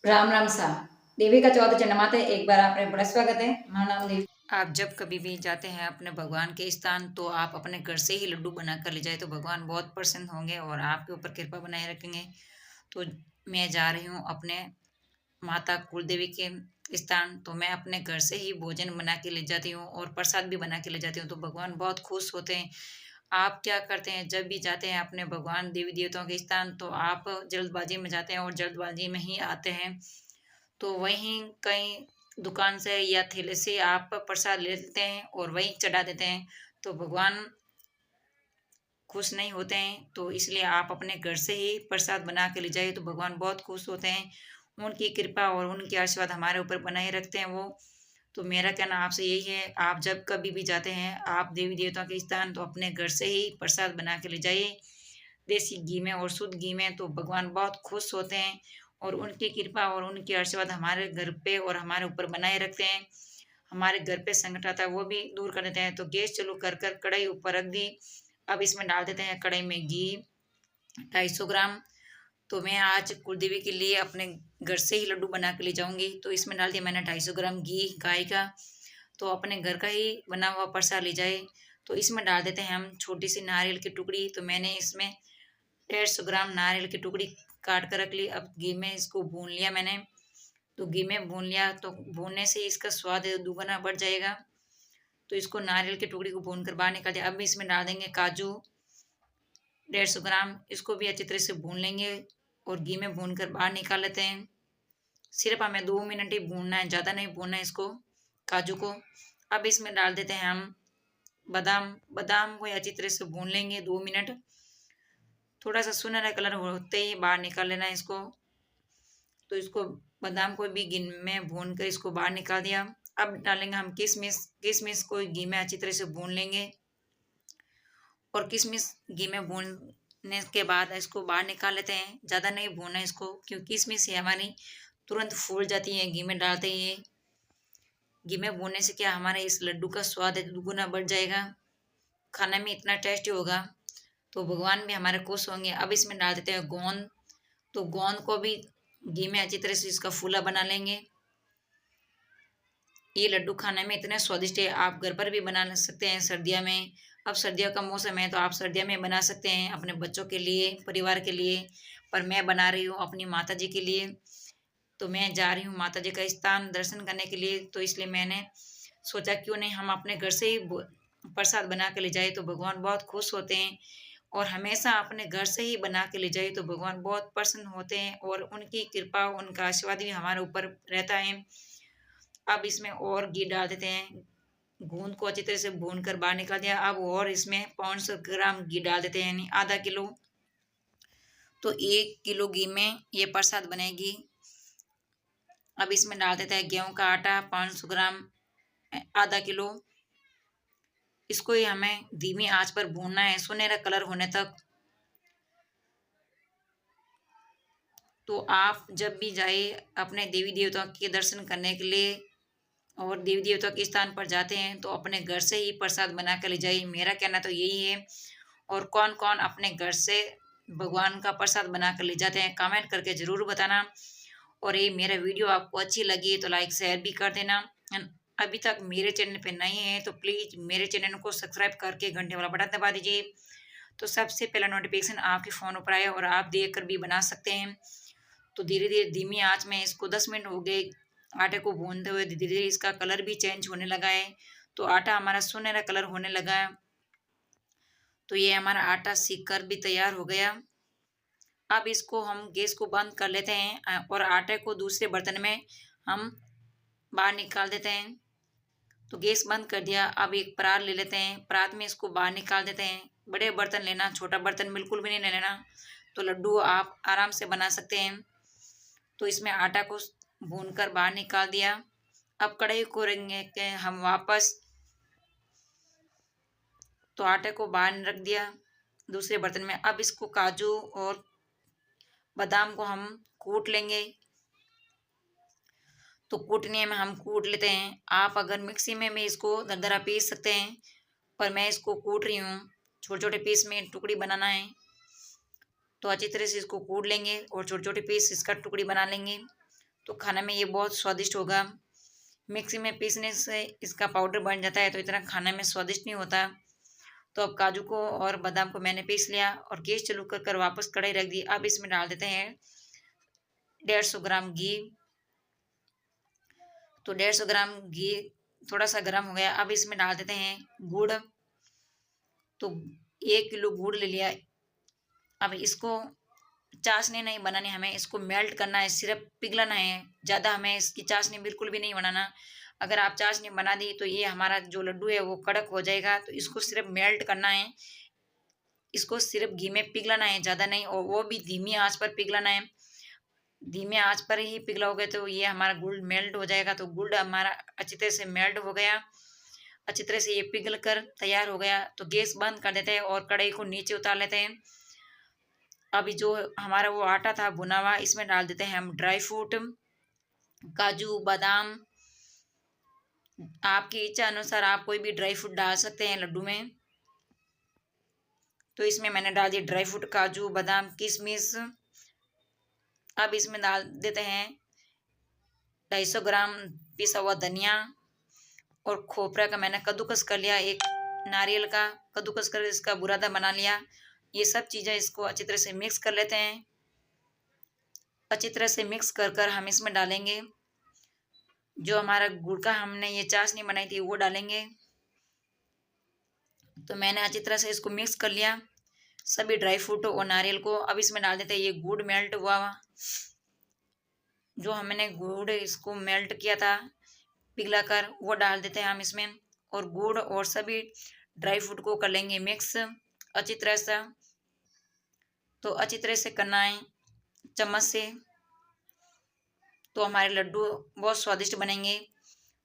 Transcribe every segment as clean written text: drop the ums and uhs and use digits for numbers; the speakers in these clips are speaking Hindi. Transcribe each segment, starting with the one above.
राम राम सा देवी का चौथ जन्माते एक बार आपने बड़ा स्वागत है। हमारा नाम देवी। आप जब कभी भी जाते हैं अपने भगवान के स्थान तो आप अपने घर से ही लड्डू बना कर ले जाए तो भगवान बहुत प्रसन्न होंगे और आपके ऊपर कृपा बनाए रखेंगे। तो मैं जा रही हूँ अपने माता कुलदेवी के स्थान, तो मैं अपने घर से ही भोजन बना के ले जाती हूँ और प्रसाद भी बना के ले जाती हूँ, तो भगवान बहुत खुश होते हैं। आप क्या करते हैं जब भी जाते हैं अपने भगवान देवी देवताओं के स्थान, तो आप जल्दबाजी में जाते हैं और जल्दबाजी में ही आते हैं। तो वहीं कहीं दुकान से या ठेले से आप प्रसाद ले लेते हैं और वहीं चढ़ा देते हैं, तो भगवान खुश नहीं होते हैं। तो इसलिए आप अपने घर से ही प्रसाद बना के ले जाइए तो भगवान बहुत खुश होते हैं। उनकी कृपा और उनके आशीर्वाद हमारे ऊपर बनाए रखते हैं वो। तो मेरा कहना आपसे यही है, आप जब कभी भी जाते हैं आप देवी देवताओं के स्थान, तो अपने घर से ही प्रसाद बना के ले जाइए देसी घी में और शुद्ध घी में, तो भगवान बहुत खुश होते हैं और उनकी कृपा और उनके आशीर्वाद हमारे घर पे और हमारे ऊपर बनाए रखते हैं। हमारे घर पे संकट आता है वो भी दूर कर देते हैं। तो गैस चालू कर कर कढ़ाई ऊपर रख दी। अब इसमें डाल देते हैं कढ़ाई में घी 250 ग्राम। तो मैं आज कुलदेवी के लिए अपने घर से ही लड्डू बना के ले जाऊंगी, तो इसमें डाल दिया मैंने 250 ग्राम घी गाय का। तो अपने घर का ही बना हुआ प्रसाद ले जाए। तो इसमें डाल देते हैं हम छोटी सी नारियल की टुकड़ी। तो मैंने इसमें 150 ग्राम नारियल की टुकड़ी काट कर रख ली। अब घी में इसको भून लिया मैंने। तो घी में भून लिया तो भूनने से इसका स्वाद दुगना बढ़ जाएगा। तो इसको नारियल की टुकड़ी को भून कर बाहर निकाल दिया। अब इसमें डाल देंगे काजू 150 ग्राम, इसको भी अच्छी तरह से भून लेंगे और घी में भून कर बाहर निकाल लेते हैं। सिर्फ हमें 2 मिनट ही भूनना है, ज़्यादा नहीं भूनना है इसको, काजू को। अब इसमें डाल देते हैं हम बादाम। बादाम को अच्छी तरह से भून लेंगे 2 मिनट। थोड़ा सा सुनहरा कलर होते ही बाहर निकाल लेना है इसको। तो इसको बादाम को भी घी में भून कर इसको बाहर निकाल दिया। अब डालेंगे हम किशमिश। किशमिश को घी में अच्छी तरह से भून लेंगे और किशमिश घी में भूनने के बाद इसको बाहर निकाल लेते हैं। ज़्यादा नहीं भूनना है इसको, क्योंकि किशमिश है हमारी तुरंत फूल जाती है घी में डालते ही। घी में भूनने से क्या हमारे इस लड्डू का स्वाद है दुगुना बढ़ जाएगा, खाने में इतना टेस्टी होगा, तो भगवान भी हमारे खुश होंगे। अब इसमें डाल देते हैं गोंद। तो गोंद को भी घी में अच्छी तरह से इसका फूला बना लेंगे। ये लड्डू खाने में इतने स्वादिष्ट है, आप घर पर भी बना सकते हैं सर्दियों में। अब सर्दियों का मौसम है तो आप सर्दियों में बना सकते हैं अपने बच्चों के लिए, परिवार के लिए। पर मैं बना रही हूँ अपनी माता जी के लिए। तो मैं जा रही हूँ माता जी का स्थान दर्शन करने के लिए, तो इसलिए मैंने सोचा क्यों नहीं हम अपने घर से ही प्रसाद बना के ले जाए तो भगवान बहुत खुश होते हैं। और हमेशा अपने घर से ही बना के ले जाए तो भगवान बहुत प्रसन्न होते हैं और उनकी कृपा उनका आशीर्वाद भी हमारे ऊपर रहता है। अब इसमें और घी डाल देते हैं। गूंद को अच्छी तरह से भून कर बाहर निकाल दिया। अब और इसमें 500 ग्राम घी डाल देते हैं, यानी आधा किलो। तो 1 किलो घी में ये प्रसाद बनेगी। अब इसमें डाल देते हैं गेहूं का आटा 500 ग्राम, आधा किलो। इसको ही हमें धीमी आंच पर भूनना है सुनहरा कलर होने तक। तो आप जब भी जाए अपने देवी देवताओं के दर्शन करने के लिए और देवी देवता के स्थान पर जाते हैं तो अपने घर से ही प्रसाद बना कर ले जाइए, मेरा कहना तो यही है। और कौन कौन अपने घर से भगवान का प्रसाद बना कर ले जाते हैं कमेंट करके ज़रूर बताना। और ये मेरा वीडियो आपको अच्छी लगी तो लाइक शेयर भी कर देना। एंड अभी तक मेरे चैनल पे नए हैं तो प्लीज़ मेरे चैनल को सब्सक्राइब करके घंटे वाला बटन दबा दीजिए, तो सबसे पहला नोटिफिकेशन आपके फ़ोन पर आए और आप देख कर भी बना सकते हैं। तो धीरे धीरे धीमी आंच में इसको 10 मिनट हो गए आटे को भूनते हुए, धीरे धीरे इसका कलर भी चेंज होने लगा है। तो आटा हमारा सुनहरा कलर होने लगा है। तो ये हमारा आटा सीख कर भी तैयार हो गया। अब इसको हम गैस को बंद कर लेते हैं और आटे को दूसरे बर्तन में हम बाहर निकाल देते हैं। तो गैस बंद कर दिया। अब एक परात ले लेते हैं, परात में इसको बाहर निकाल देते हैं। बड़े बर्तन लेना, छोटा बर्तन बिल्कुल भी नहीं लेना, तो लड्डू आप आराम से बना सकते हैं। तो इसमें आटा को भून कर बाहर निकाल दिया। अब कढ़ाई को रखेंगे के हम वापस, तो आटे को बाहर रख दिया दूसरे बर्तन में। अब इसको काजू और बादाम को हम कूट लेंगे। तो कूटने में हम कूट लेते हैं, आप अगर मिक्सी में भी इसको दरदरा पीस सकते हैं, पर मैं इसको कूट रही हूँ। छोटे छोटे पीस में टुकड़ी बनाना है, तो अच्छी तरह से इसको कूट लेंगे और छोटे छोटे पीस इसका टुकड़ी बना लेंगे। तो खाने में ये बहुत स्वादिष्ट होगा। मिक्सी में पीसने से इसका पाउडर बन जाता है तो इतना खाने में स्वादिष्ट नहीं होता। तो अब काजू को और बादाम को मैंने पीस लिया और गैस चालू कर वापस कढ़ाई रख दी। अब इसमें डाल देते हैं 150 ग्राम घी। तो 150 ग्राम घी थोड़ा सा गर्म हो गया। अब इसमें डाल देते हैं गुड़। तो 1 किलो गुड़ ले लिया। अब इसको चाशनी नहीं बनानी, हमें इसको मेल्ट करना है, सिर्फ पिघलाना है। ज़्यादा हमें इसकी चाशनी बिल्कुल भी नहीं बनाना। अगर आप चाशनी बना दी तो ये हमारा जो लड्डू है वो कड़क हो जाएगा। तो इसको सिर्फ मेल्ट करना है, इसको सिर्फ घी में पिघलाना है, ज़्यादा नहीं, और वो भी धीमी आंच पर पिघलाना है। धीमी आंच पर ही पिघलाओगे तो ये हमारा गुड़ मेल्ट हो जाएगा। तो गुड़ हमारा अच्छी तरह से मेल्ट हो गया, अच्छी तरह से ये पिघल कर तैयार हो गया। तो गैस बंद कर देते हैं और कढ़ाई को नीचे उतार लेते हैं। अभी जो हमारा वो आटा था भुना हुआ, इसमें डाल देते हैं हम ड्राई फ्रूट, काजू बादाम। आपकी इच्छा अनुसार आप कोई भी ड्राई फ्रूट डाल सकते हैं लड्डू में। तो इसमें मैंने डाल दिया ड्राई फ्रूट, काजू बादाम किशमिश। अब इसमें डाल देते हैं 250 ग्राम पिसा हुआ धनिया, और खोपरा का मैंने कद्दूकस कर लिया, एक नारियल का कद्दूकस कर इसका बुरादा बना लिया। ये सब चीज़ें इसको अच्छी तरह से मिक्स कर लेते हैं। अच्छी तरह से मिक्स कर हम इसमें डालेंगे जो हमारा गुड़ का हमने ये चाशनी बनाई थी वो डालेंगे। तो मैंने अच्छी तरह से इसको मिक्स कर लिया सभी ड्राई फ्रूट और नारियल को। अब इसमें डाल देते हैं ये गुड़ मेल्ट हुआ, जो हमने गुड़ इसको मेल्ट किया था पिघला कर, वो डाल देते हैं हम इसमें। और गुड़ और सभी ड्राई फ्रूट को कर लेंगे मिक्स अच्छी तरह से। तो अच्छी तरह से करना है चम्मच से, तो हमारे लड्डू बहुत स्वादिष्ट बनेंगे।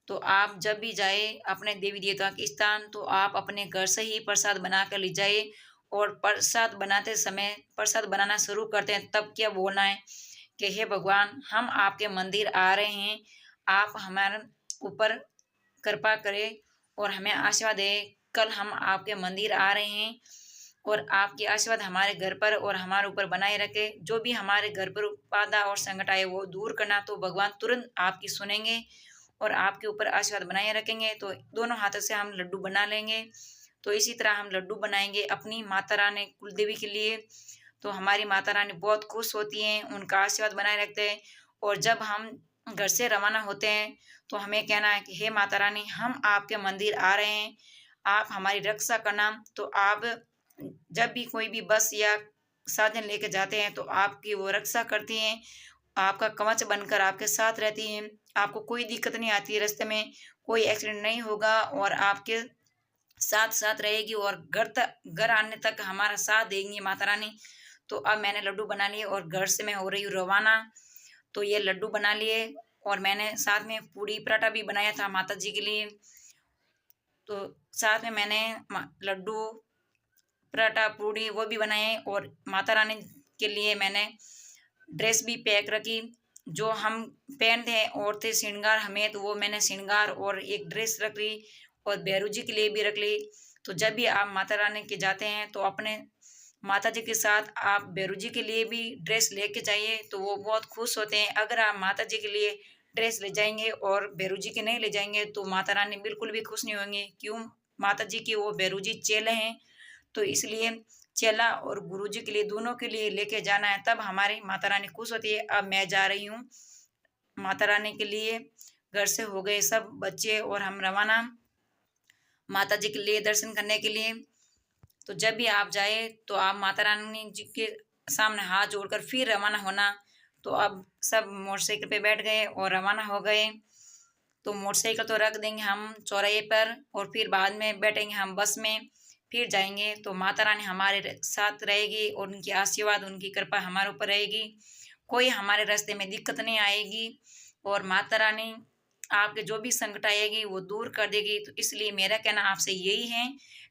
तो आप जब भी जाए अपने देवी देवता के स्थान, तो आप अपने घर से ही प्रसाद बना कर ले जाए। और प्रसाद बनाते समय, प्रसाद बनाना शुरू करते हैं तब क्या बोलना है कि हे भगवान, हम आपके मंदिर आ रहे हैं, आप हमारे ऊपर कृपा करें और हमें आशीर्वाद दें। कल हम आपके मंदिर आ रहे हैं और आपके आशीर्वाद हमारे घर पर और हमारे ऊपर बनाए रखे। जो भी हमारे घर पर बाधा और संकट आए वो दूर करना। तो भगवान तुरंत आपकी सुनेंगे और आपके ऊपर आशीर्वाद बनाए रखेंगे। तो दोनों हाथों से हम लड्डू बना लेंगे। तो इसी तरह हम लड्डू बनाएंगे अपनी माता रानी कुल देवी के लिए। तो हमारी माता रानी बहुत खुश होती हैं, उनका आशीर्वाद बनाए रखते हैं। और जब हम घर से रवाना होते हैं तो हमें कहना है कि हे माता रानी, हम आपके मंदिर आ रहे हैं, आप हमारी रक्षा करना। तो आप जब भी कोई भी बस या साधन लेके जाते हैं तो आपकी वो रक्षा करती हैं, आपका कवच बनकर आपके साथ रहती हैं। आपको कोई दिक्कत नहीं आती है, रास्ते में कोई एक्सीडेंट नहीं होगा और आपके साथ साथ रहेगी और घर आने तक हमारा साथ देंगी माता रानी। तो अब मैंने लड्डू बना लिए और घर से मैं हो रही हूँ रवाना। तो ये लड्डू बना लिए और मैंने साथ में पूड़ी पराठा भी बनाया था माता जी के लिए। तो साथ में मैंने लड्डू पराठा पूड़ी वो भी बनाए और माता रानी के लिए मैंने ड्रेस भी पैक रखी जो हम पहनते हैं औरतें श्रृंगार हमें, तो वो मैंने श्रृंगार और एक ड्रेस रख ली और भैरू जी के लिए भी रख ली। तो जब भी आप माता रानी के जाते हैं तो अपने माता जी के साथ आप भैरू जी के लिए भी ड्रेस लेके जाइए, तो वो बहुत खुश होते हैं। अगर आप माता जी के लिए ड्रेस ले जाएंगे और भैरू जी के नहीं ले जाएंगे तो माता रानी बिल्कुल भी खुश नहीं होंगे। क्यों? माता जी की वो भैरू जी चेले हैं, तो इसलिए चेला और गुरु जी के लिए दोनों के लिए लेके जाना है, तब हमारी माता रानी खुश होती है। अब मैं जा रही हूँ माता रानी के लिए। घर से हो गए सब बच्चे और हम रवाना माता जी के लिए दर्शन करने के लिए। तो जब भी आप जाए तो आप माता रानी जी के सामने हाथ जोड़कर फिर रवाना होना। तो अब सब मोटरसाइकिल पे बैठ गए और रवाना हो गए। तो मोटरसाइकिल तो रख देंगे हम चौराहे पर और फिर बाद में बैठेंगे हम बस में, फिर जाएंगे। तो माता रानी हमारे साथ रहेगी और उनकी आशीर्वाद, उनकी कृपा हमारे ऊपर रहेगी। कोई हमारे रास्ते में दिक्कत नहीं आएगी और माता रानी आपके जो भी संकट आएगी वो दूर कर देगी। तो इसलिए मेरा कहना आपसे यही है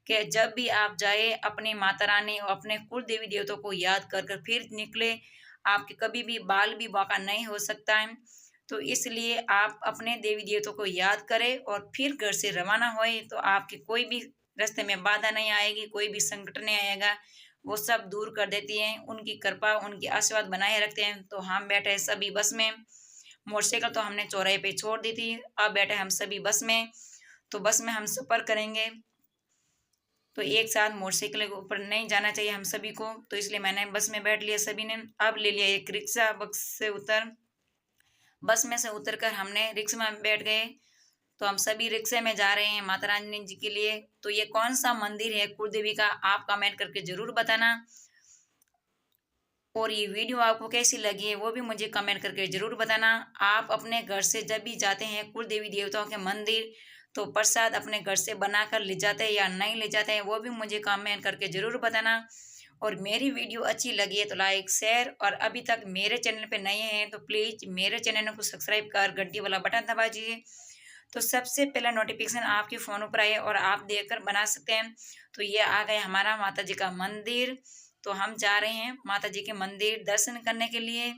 कि जब भी आप जाए अपनी माता रानी और अपने कुल देवी देवताओं को याद कर कर फिर निकले। आपके कभी भी बाल भी बांका नहीं हो सकता है। तो इसलिए आप अपने देवी देवताओं को याद करें और फिर घर से रवाना होए। तो आपके कोई भी रास्ते में बाधा नहीं आएगी, कोई भी संकट नहीं आएगा, वो सब दूर कर देती हैं। उनकी कृपा, उनकी आशीर्वाद बनाए रखते हैं। तो हम बैठे सभी बस में मोटरसाइकिल तो हमने चौराहे पे छोड़ दी थी। अब बैठे हम सभी बस में, तो बस में हम सफ़र करेंगे। तो एक साथ मोटरसाइकिल के ऊपर नहीं जाना चाहिए हम सभी को, तो इसलिए मैंने बस में बैठ लिया सभी ने। अब ले लिया एक रिक्शा, बस में से उतरकर हमने रिक्शा में बैठ गए। तो हम सभी रिक्शे में जा रहे हैं माता रानी जी के लिए। तो ये कौन सा मंदिर है कुलदेवी का, आप कमेंट करके जरूर बताना। और ये वीडियो आपको कैसी लगी है वो भी मुझे कमेंट करके जरूर बताना। आप अपने घर से जब भी जाते हैं कुल देवी देवताओं के मंदिर, तो प्रसाद अपने घर से बनाकर ले जाते हैं या नहीं ले जाते हैं, वो भी मुझे कमेंट करके जरूर बताना। और मेरी वीडियो अच्छी लगी है तो लाइक शेयर, और अभी तक मेरे चैनल पे नए हैं तो प्लीज़ मेरे चैनल को सब्सक्राइब कर घंटी वाला बटन दबा दीजिए, तो सबसे पहला नोटिफिकेशन आपके फ़ोन पर आए और आप देखकर बना सकते हैं। तो ये आ गए हमारा माता जी का मंदिर। तो हम जा रहे हैं माता जी के मंदिर दर्शन करने के लिए।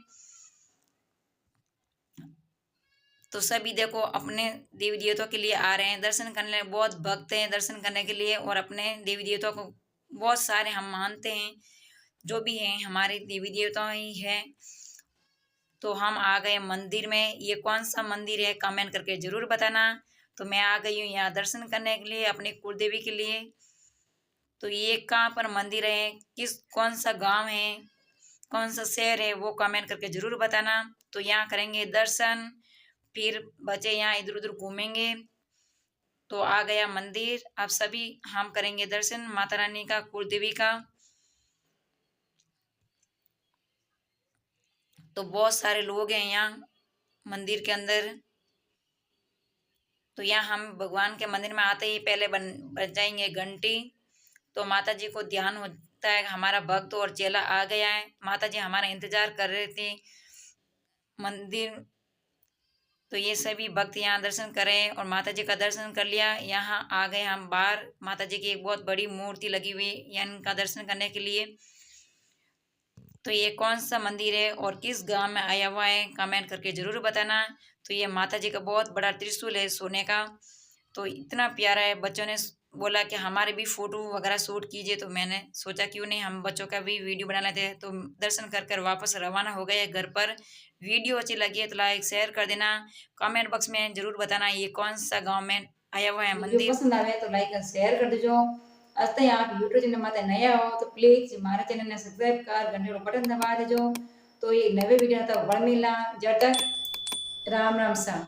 तो सभी देखो अपने देवी देवताओं के लिए आ रहे हैं दर्शन करने, बहुत भक्त हैं दर्शन करने के लिए, और अपने देवी देवताओं को बहुत सारे हम मानते हैं, जो भी हैं हमारे देवी देवता ही हैं। तो हम आ गए मंदिर में। ये कौन सा मंदिर है कमेंट करके जरूर बताना। तो मैं आ गई हूँ यहाँ दर्शन करने के लिए अपनी कुलदेवी के लिए। तो ये कहाँ पर मंदिर है, कौन सा गांव है, कौन सा शहर है, वो कमेंट करके जरूर बताना। तो यहाँ करेंगे दर्शन, फिर बच्चे यहाँ इधर उधर घूमेंगे। तो आ गया मंदिर, अब सभी हम करेंगे दर्शन माता रानी का, कुलदेवी का। तो बहुत सारे लोग हैं यहाँ मंदिर के अंदर। तो यहाँ हम भगवान के मंदिर में आते ही पहले बज जाएंगे घंटी। तो माता जी को ध्यान होता है हमारा भक्त और चेला आ गया है, माता जी हमारा इंतजार कर रहे थे मंदिर। तो ये सभी भक्त यहाँ दर्शन करें और माता जी का दर्शन कर लिया। यहाँ आ गए हम बाहर, माता जी की एक बहुत बड़ी मूर्ति लगी हुई है इनका दर्शन करने के लिए। तो ये कौन सा मंदिर है और किस गांव में आया हुआ है कमेंट करके जरूर बताना। तो ये माता जी का बहुत बड़ा त्रिशूल है सोने का, तो इतना प्यारा है। बच्चों ने बोला कि हमारे भी फोटो वगैरह शूट कीजिए, तो मैंने सोचा क्यों नहीं हम बच्चों का भी वीडियो बना लेते हैं। तो दर्शन कर कर वापस रवाना हो गए घर पर। वीडियो अच्छी लगी है तो लाइक शेयर कर देना, कमेंट बॉक्स में जरूर बताना ये कौन सा गाँव में आया हुआ है वीडियो मंदिर। पसंद आवे तो लाइक और शेयर कर दीजो। आज तक आप यूट्यूब चैनल माते नया हो तो प्लीज हमारे चैनल ने सब्सक्राइब कर घंटे वाला बटन दबा दीजो। तो ये नवे वीडियो तो बड़ मिला, जब तक राम राम सा।